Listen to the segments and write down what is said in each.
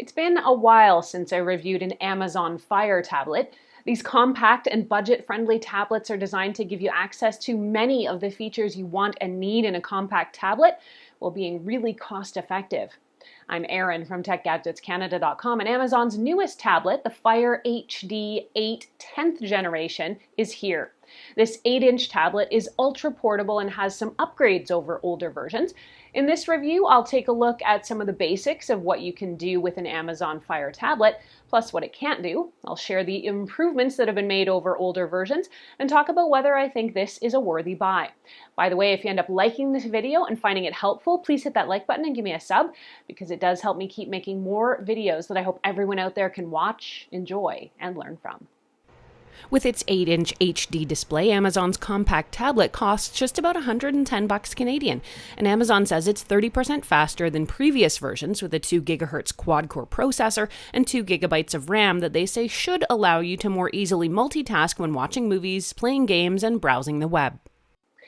It's been a while since I reviewed an Amazon Fire tablet. These compact and budget-friendly tablets are designed to give you access to many of the features you want and need in a compact tablet while being really cost-effective. I'm Erin from TechGadgetsCanada.com, and Amazon's newest tablet, the Fire HD 8 10th generation, is here. This 8-inch tablet is ultra-portable and has some upgrades over older versions. In this review, I'll take a look at some of the basics of what you can do with an Amazon Fire tablet, plus what it can't do. I'll share the improvements that have been made over older versions, and talk about whether I think this is a worthy buy. By the way, if you end up liking this video and finding it helpful, please hit that like button and give me a sub, because it does help me keep making more videos that I hope everyone out there can watch, enjoy, and learn from. With its 8-inch HD display, Amazon's compact tablet costs just about $110 Canadian, and Amazon says it's 30% faster than previous versions with a 2 GHz quad-core processor and 2 GB of RAM that they say should allow you to more easily multitask when watching movies, playing games, and browsing the web.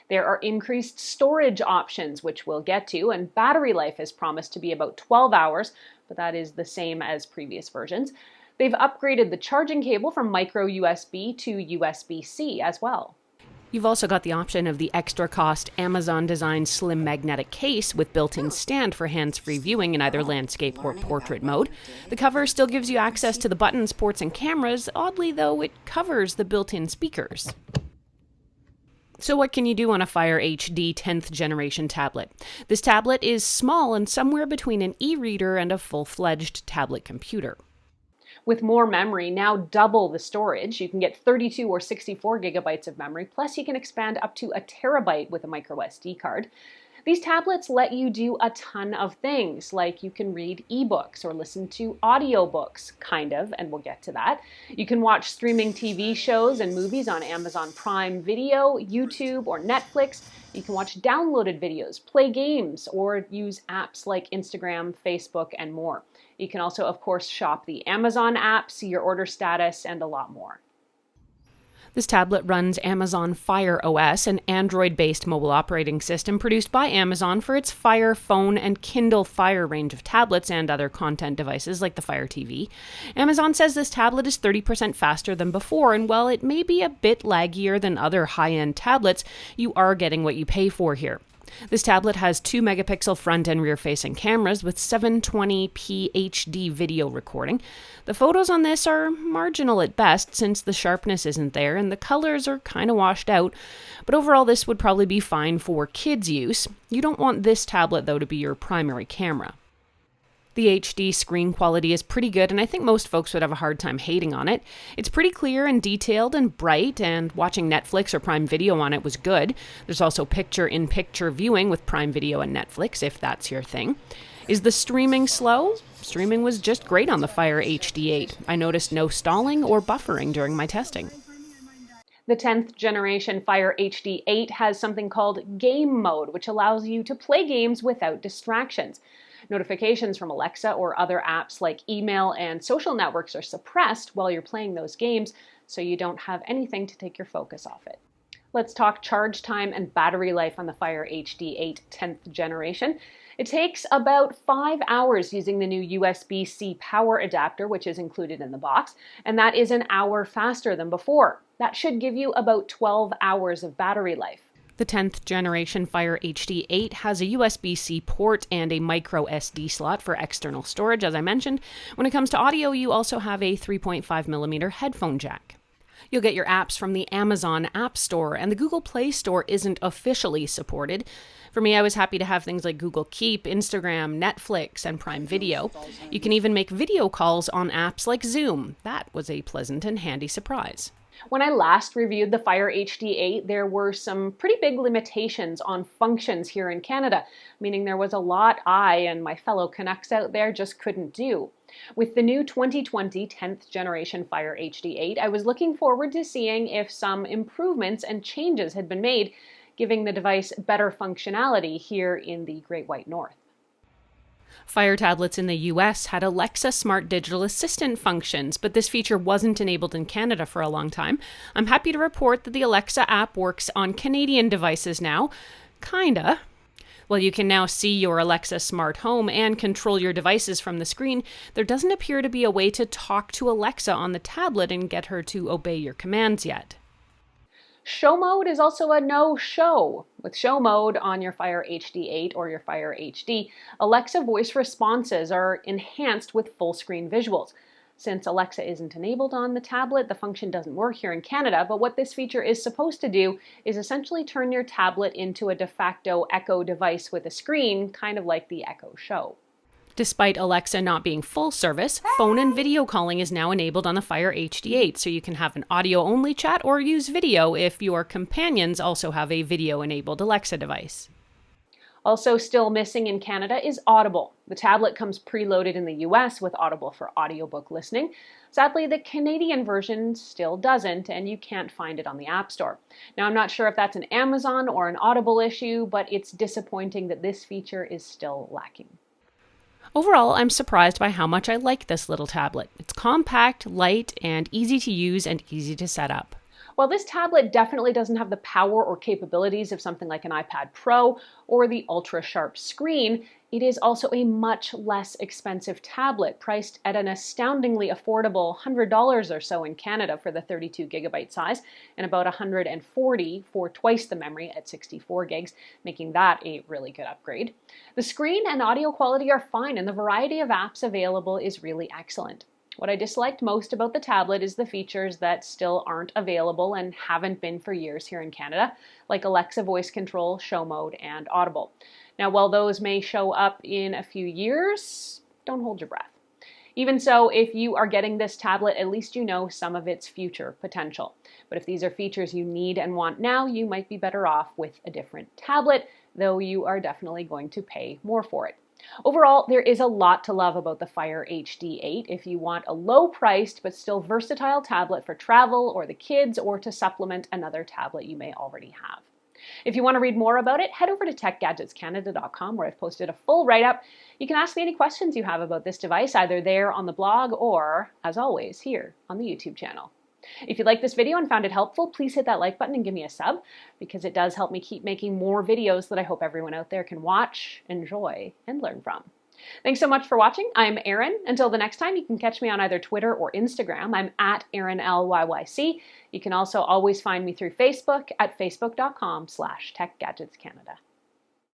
There are increased storage options, which we'll get to, and battery life is promised to be about 12 hours, but that is the same as previous versions. They've upgraded the charging cable from microSD to USB-C as well. You've also got the option of the extra cost Amazon-designed slim magnetic case with built-in stand for hands-free viewing in either landscape or portrait mode. The cover still gives you access to the buttons, ports, and cameras. Oddly, though, it covers the built-in speakers. So what can you do on a Fire HD 10th generation tablet? This tablet is small and somewhere between an e-reader and a full-fledged tablet computer. With more memory, now double the storage. You can get 32 or 64 gigabytes of memory, plus you can expand up to a terabyte with a microSD card. These tablets let you do a ton of things, like you can read ebooks or listen to audiobooks, kind of, and we'll get to that. You can watch streaming TV shows and movies on Amazon Prime Video, YouTube, or Netflix. You can watch downloaded videos, play games, or use apps like Instagram, Facebook, and more. You can also, of course, shop the Amazon app, see your order status, and a lot more. This tablet runs Amazon Fire OS, an Android-based mobile operating system produced by Amazon for its Fire Phone and Kindle Fire range of tablets and other content devices like the Fire TV. Amazon says this tablet is 30% faster than before, and while it may be a bit laggier than other high-end tablets, you are getting what you pay for here. This tablet has 2 megapixel front and rear facing cameras with 720p HD video recording. The photos on this are marginal at best since the sharpness isn't there and the colors are kind of washed out, but overall this would probably be fine for kids' use. You don't want this tablet though to be your primary camera. The HD screen quality is pretty good, and I think most folks would have a hard time hating on it. It's pretty clear and detailed and bright, and watching Netflix or Prime Video on it was good. There's also picture-in-picture viewing with Prime Video and Netflix, if that's your thing. Is the streaming slow? Streaming was just great on the Fire HD 8. I noticed no stalling or buffering during my testing. The 10th generation Fire HD 8 has something called Game Mode, which allows you to play games without distractions. Notifications from Alexa or other apps like email and social networks are suppressed while you're playing those games, so you don't have anything to take your focus off it. Let's talk charge time and battery life on the Fire HD 8 10th generation. It takes about 5 hours using the new USB-C power adapter, which is included in the box, and that is an hour faster than before. That should give you about 12 hours of battery life. The 10th generation Fire HD 8 has a USB-C port and a microSD slot for external storage, as I mentioned. When it comes to audio, you also have a 3.5mm headphone jack. You'll get your apps from the Amazon App Store, and the Google Play Store isn't officially supported. For me, I was happy to have things like Google Keep, Instagram, Netflix, and Prime Video. You can even make video calls on apps like Zoom. That was a pleasant and handy surprise. When I last reviewed the Fire HD 8, there were some pretty big limitations on functions here in Canada, meaning there was a lot I and my fellow Canucks out there just couldn't do. With the new 2020 10th generation Fire HD 8, I was looking forward to seeing if some improvements and changes had been made, giving the device better functionality here in the Great White North. Fire tablets in the US had Alexa Smart Digital Assistant functions, but this feature wasn't enabled in Canada for a long time. I'm happy to report that the Alexa app works on Canadian devices now. Kinda. While you can now see your Alexa smart home and control your devices from the screen, there doesn't appear to be a way to talk to Alexa on the tablet and get her to obey your commands yet. Show mode is also a no-show. With show mode on your Fire HD8 or your Fire HD, Alexa voice responses are enhanced with full screen visuals. Since Alexa isn't enabled on the tablet, the function doesn't work here in Canada, but what this feature is supposed to do is essentially turn your tablet into a de facto Echo device with a screen, kind of like the Echo Show. Despite Alexa not being full service, phone and video calling is now enabled on the Fire HD8, so you can have an audio-only chat or use video if your companions also have a video-enabled Alexa device. Also still missing in Canada is Audible. The tablet comes preloaded in the US with Audible for audiobook listening. Sadly, the Canadian version still doesn't, and you can't find it on the App Store. Now, I'm not sure if that's an Amazon or an Audible issue, but it's disappointing that this feature is still lacking. Overall, I'm surprised by how much I like this little tablet. It's compact, light, and easy to use and easy to set up. While this tablet definitely doesn't have the power or capabilities of something like an iPad Pro or the ultra-sharp screen, it is also a much less expensive tablet, priced at an astoundingly affordable $100 or so in Canada for the 32 gigabyte size, and about $140 for twice the memory at 64 gigs, making that a really good upgrade. The screen and audio quality are fine, and the variety of apps available is really excellent. What I disliked most about the tablet is the features that still aren't available and haven't been for years here in Canada, like Alexa voice control, show mode, and Audible. Now, while those may show up in a few years, don't hold your breath. Even so, if you are getting this tablet, at least you know some of its future potential. But if these are features you need and want now, you might be better off with a different tablet, though you are definitely going to pay more for it. Overall, there is a lot to love about the Fire HD8 if you want a low-priced but still versatile tablet for travel or the kids, or to supplement another tablet you may already have. If you want to read more about it, head over to techgadgetscanada.com, where I've posted a full write-up. You can ask me any questions you have about this device, either there on the blog or, as always, here on the YouTube channel. If you liked this video and found it helpful, please hit that like button and give me a sub, because it does help me keep making more videos that I hope everyone out there can watch, enjoy, and learn from. Thanks so much for watching. I'm Erin. Until the next time, you can catch me on either Twitter or Instagram. I'm at ErinLYYC. You can also always find me through Facebook at facebook.com/TechGadgetsCanada.